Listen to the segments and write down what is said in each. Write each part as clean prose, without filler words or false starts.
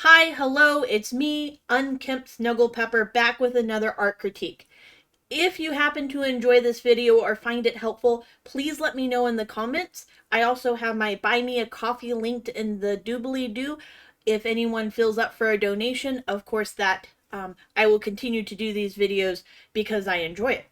Hi, hello, it's me, Unkempt Snugglepepper, back with another art critique. If you happen to enjoy this video or find it helpful, please let me know in the comments. I also have my Buy Me a Coffee linked in the doobly-doo. If anyone feels up for a donation, of course I will continue to do these videos because I enjoy it.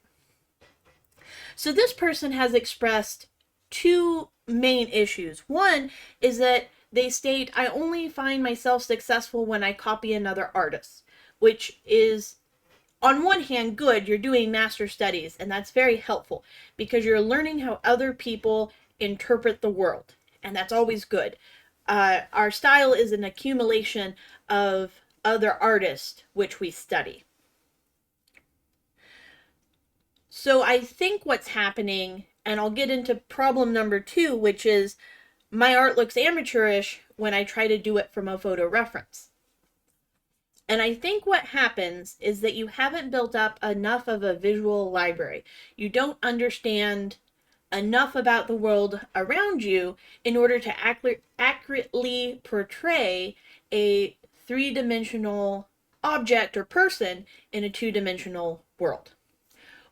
So this person has expressed two main issues. One is that they state, I only find myself successful when I copy another artist, which is on one hand good. You're doing master studies, and that's very helpful because you're learning how other people interpret the world, and that's always good. Our style is an accumulation of other artists which we study. So I think what's happening, and I'll get into problem number two, which is my art looks amateurish when I try to do it from a photo reference. And I think what happens is that you haven't built up enough of a visual library. You don't understand enough about the world around you in order to accurately portray a three-dimensional object or person in a two-dimensional world,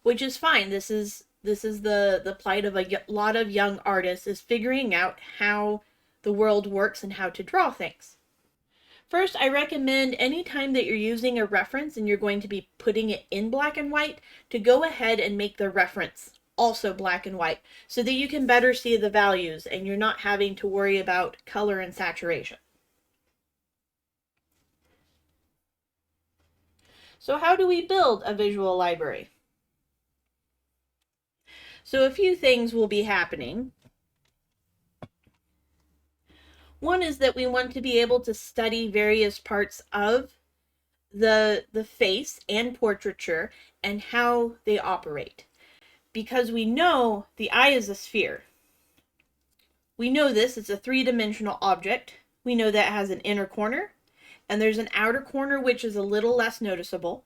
which is fine. This is the plight of a lot of young artists, is figuring out how the world works and how to draw things. First, I recommend anytime that you're using a reference and you're going to be putting it in black and white, to go ahead and make the reference also black and white so that you can better see the values and you're not having to worry about color and saturation. So how do we build a visual library? So a few things will be happening. One is that we want to be able to study various parts of the face and portraiture and how they operate. Because we know the eye is a sphere. We know this, it's a three-dimensional object. We know that it has an inner corner, and there's an outer corner which is a little less noticeable.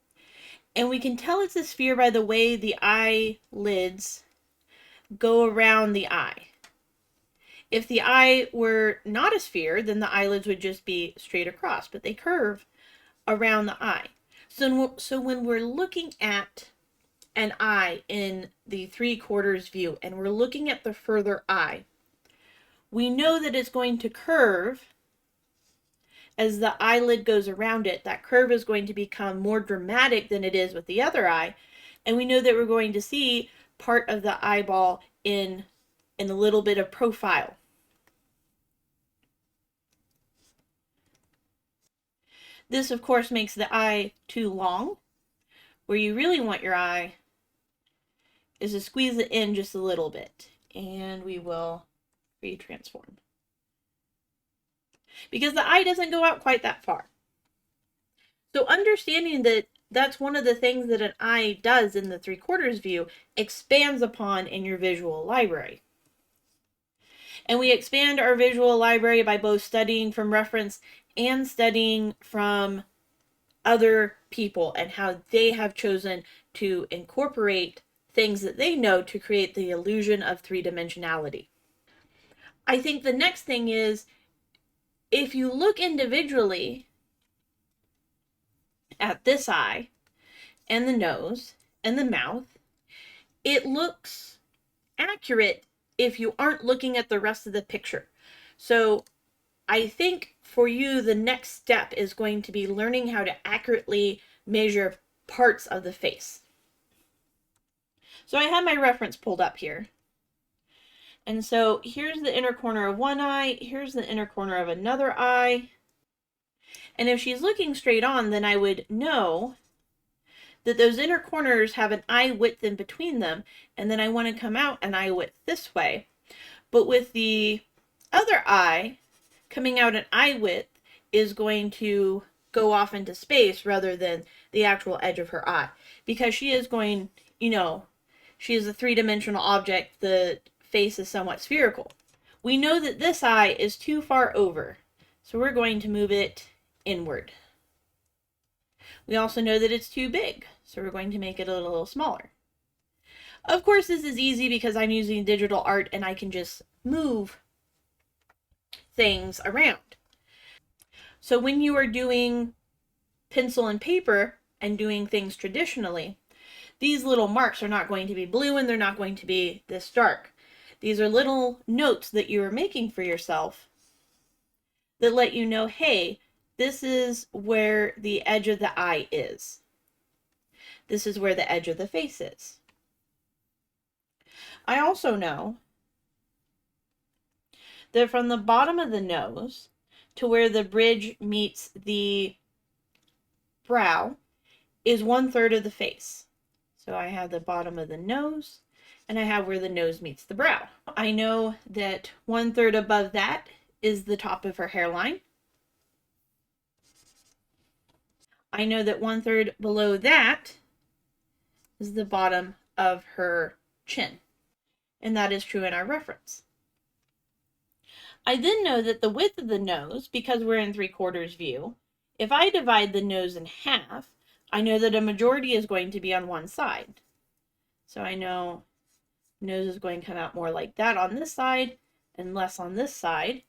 And we can tell it's a sphere by the way the eyelids go around the eye. If the eye were not a sphere, then the eyelids would just be straight across, but they curve around the eye. So when we're looking at an eye in the 3/4 view and we're looking at the further eye, we know that it's going to curve as the eyelid goes around it. That curve is going to become more dramatic than it is with the other eye, and we know that we're going to see part of the eyeball in a little bit of profile. This, of course, makes the eye too long. Where you really want your eye is to squeeze it in just a little bit, and we will retransform. Because the eye doesn't go out quite that far. So understanding that that's one of the things that an eye does in the 3/4 view expands upon in your visual library. And we expand our visual library by both studying from reference and studying from other people and how they have chosen to incorporate things that they know to create the illusion of three-dimensionality. I think the next thing is, if you look individually at this eye and the nose and the mouth, it looks accurate if you aren't looking at the rest of the picture. So I think for you, the next step is going to be learning how to accurately measure parts of the face. So I have my reference pulled up here. And so here's the inner corner of one eye, here's the inner corner of another eye. And if she's looking straight on, then I would know that those inner corners have an eye width in between them, and then I want to come out an eye width this way. But with the other eye, coming out an eye width is going to go off into space rather than the actual edge of her eye. Because she is going, she is a three-dimensional object, the face is somewhat spherical. We know that this eye is too far over, so we're going to move it inward. We also know that it's too big, so we're going to make it a little smaller. Of course, this is easy because I'm using digital art and I can just move things around. So when you are doing pencil and paper and doing things traditionally, these little marks are not going to be blue and they're not going to be this dark. These are little notes that you are making for yourself that let you know, hey, this is where the edge of the eye is. This is where the edge of the face is. I also know that from the bottom of the nose to where the bridge meets the brow is 1/3 of the face. So I have the bottom of the nose and I have where the nose meets the brow. I know that 1/3 above that is the top of her hairline. I know that 1/3 below that is the bottom of her chin. And that is true in our reference. I then know that the width of the nose, because we're in 3/4 view, if I divide the nose in half, I know that a majority is going to be on one side. So I know nose is going to come out more like that on this side and less on this side.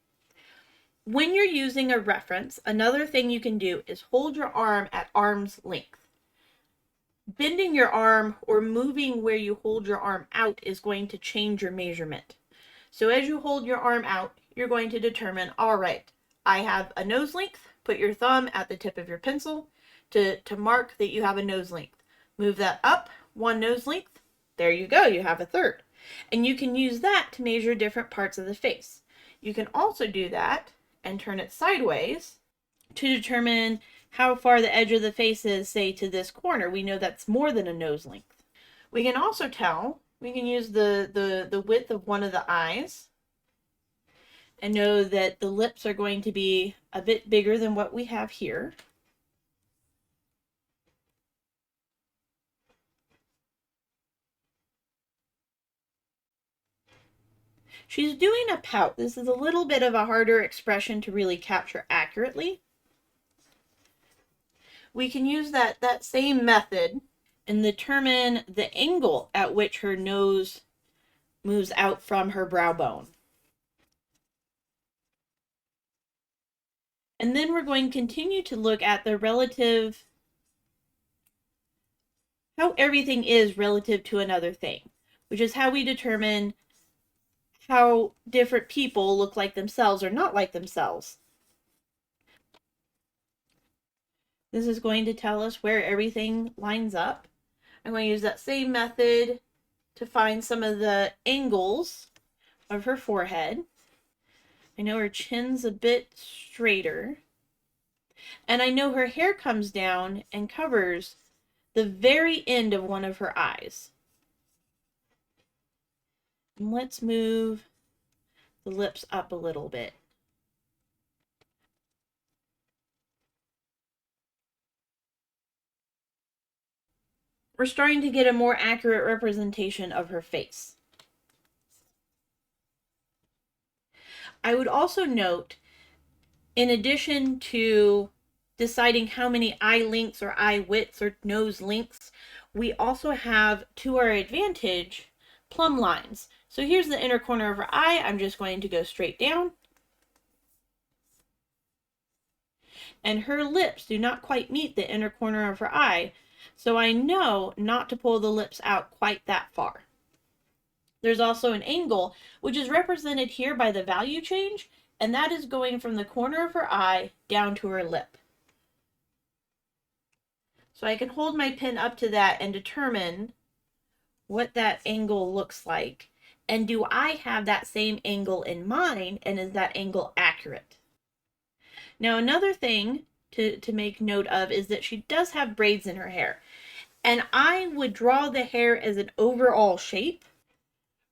When you're using a reference, another thing you can do is hold your arm at arm's length. Bending your arm or moving where you hold your arm out is going to change your measurement. So as you hold your arm out, you're going to determine, all right, I have a nose length. Put your thumb at the tip of your pencil to mark that you have a nose length. Move that up 1 nose length. There you go, you have 1/3. And you can use that to measure different parts of the face. You can also do that and turn it sideways to determine how far the edge of the face is, say, to this corner. We know that's more than a nose length. We can also tell, we can use the width of one of the eyes and know that the lips are going to be a bit bigger than what we have here. She's doing a pout. This is a little bit of a harder expression to really capture accurately. We can use that same method and determine the angle at which her nose moves out from her brow bone. And then we're going to continue to look at the relative, how everything is relative to another thing, which is how we determine how different people look like themselves or not like themselves. This is going to tell us where everything lines up. I'm going to use that same method to find some of the angles of her forehead. I know her chin's a bit straighter. And I know her hair comes down and covers the very end of one of her eyes. And let's move the lips up a little bit. We're starting to get a more accurate representation of her face. I would also note, in addition to deciding how many eye lengths or eye widths or nose lengths, we also have, to our advantage, plumb lines. So here's the inner corner of her eye. I'm just going to go straight down. And her lips do not quite meet the inner corner of her eye, so I know not to pull the lips out quite that far. There's also an angle, which is represented here by the value change, and that is going from the corner of her eye down to her lip. So I can hold my pen up to that and determine what that angle looks like. And do I have that same angle in mind, and is that angle accurate? Now, another thing to make note of is that she does have braids in her hair. And I would draw the hair as an overall shape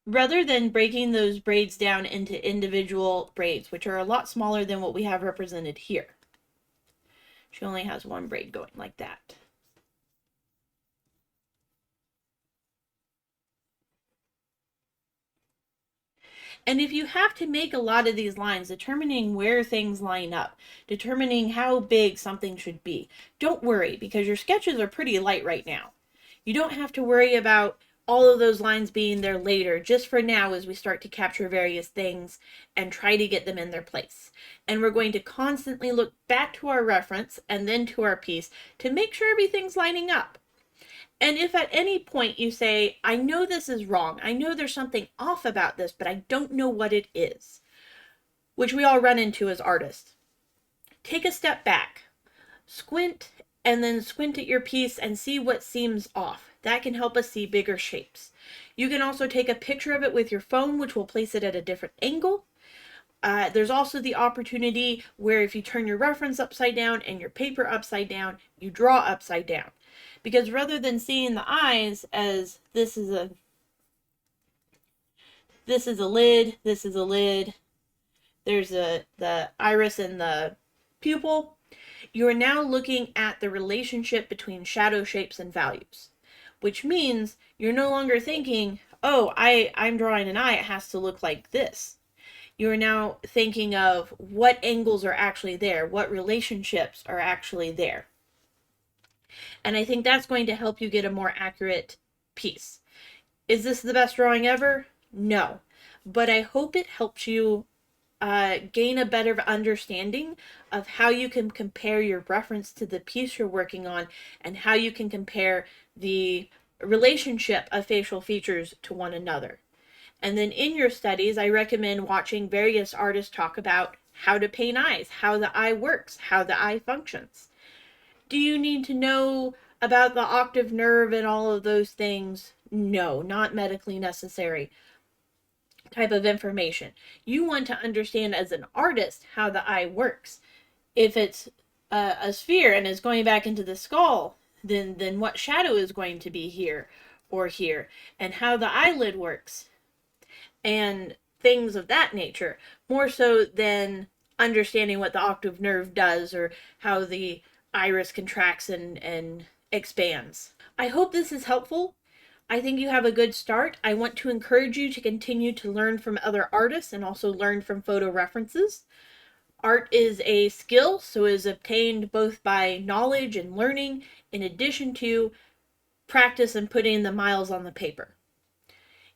rather than breaking those braids down into individual braids, which are a lot smaller than what we have represented here. She only has one braid going like that. And if you have to make a lot of these lines, determining where things line up, determining how big something should be, don't worry, because your sketches are pretty light right now. You don't have to worry about all of those lines being there later, just for now as we start to capture various things and try to get them in their place. And we're going to constantly look back to our reference and then to our piece to make sure everything's lining up. And if at any point you say, I know this is wrong, I know there's something off about this, but I don't know what it is, which we all run into as artists, take a step back, squint, and then squint at your piece and see what seems off. That can help us see bigger shapes. You can also take a picture of it with your phone, which will place it at a different angle. There's also the opportunity where if you turn your reference upside down and your paper upside down, you draw upside down. Because rather than seeing the eyes as this is a lid, this is a lid, there's the iris and the pupil, you are now looking at the relationship between shadow shapes and values, which means you're no longer thinking, oh, I'm drawing an eye, it has to look like this. You're now thinking of what angles are actually there, what relationships are actually there. And I think that's going to help you get a more accurate piece. Is this the best drawing ever? No. But I hope it helps you gain a better understanding of how you can compare your reference to the piece you're working on and how you can compare the relationship of facial features to one another. And then in your studies, I recommend watching various artists talk about how to paint eyes, how the eye works, how the eye functions. Do you need to know about the octave nerve and all of those things? No, not medically necessary type of information. You want to understand as an artist how the eye works. If it's a sphere and is going back into the skull, then what shadow is going to be here or here, and how the eyelid works, and things of that nature, more so than understanding what the octave nerve does or how the iris contracts and expands. I hope this is helpful. I think you have a good start. I want to encourage you to continue to learn from other artists and also learn from photo references. Art is a skill, so is obtained both by knowledge and learning, in addition to practice and putting the miles on the paper.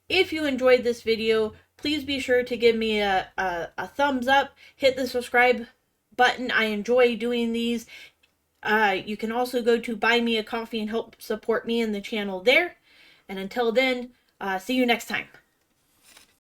If you enjoyed this video, please be sure to give me a thumbs up, hit the subscribe button. I enjoy doing these. You can also go to Buy Me a Coffee and help support me and the channel there. And until then, see you next time.